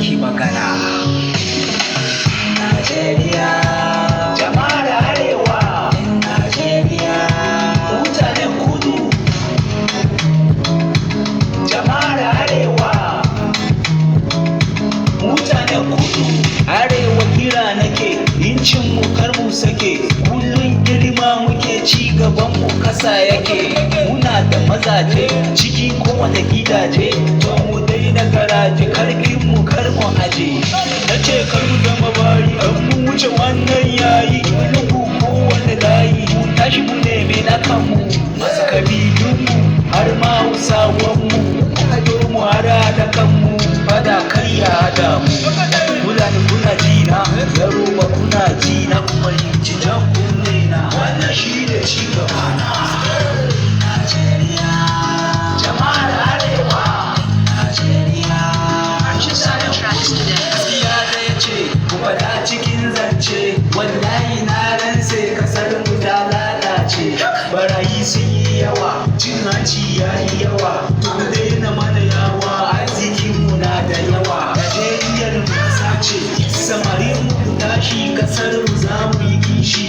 ɗauki magana. Najeriya, jama'ar arewa, Najeriya, mutanen kudu, jama'ar arewa, mutanen kudu. Arewa kira nake, incin mu kar mu sake, kullum girma muke, ci gaban mu kasa yake. Muna da mazaje ciki kowane gidaje, to mu daina garaje, karfin mu kar mu aje. Nace kar mu zama bari, kan mu wuce wannan yayi, lungu kowane layi, mu tashi mu neme na kanmu, masu kabilun mu har ma hausawan mu, haɗo mu hada da kanmu, fada karya da mu. Fulani kuna jina, Yoruba kuna jina, kuma yanci jan kunne na, wannan shi ne ci gaba na. Najeriya, Jama'ar arewa, Najeriya. gaskiya ɗaya ce, ku faɗa cikin zance, wallahi na rantse kasar mu ta lalace, barayi sun yi yawa,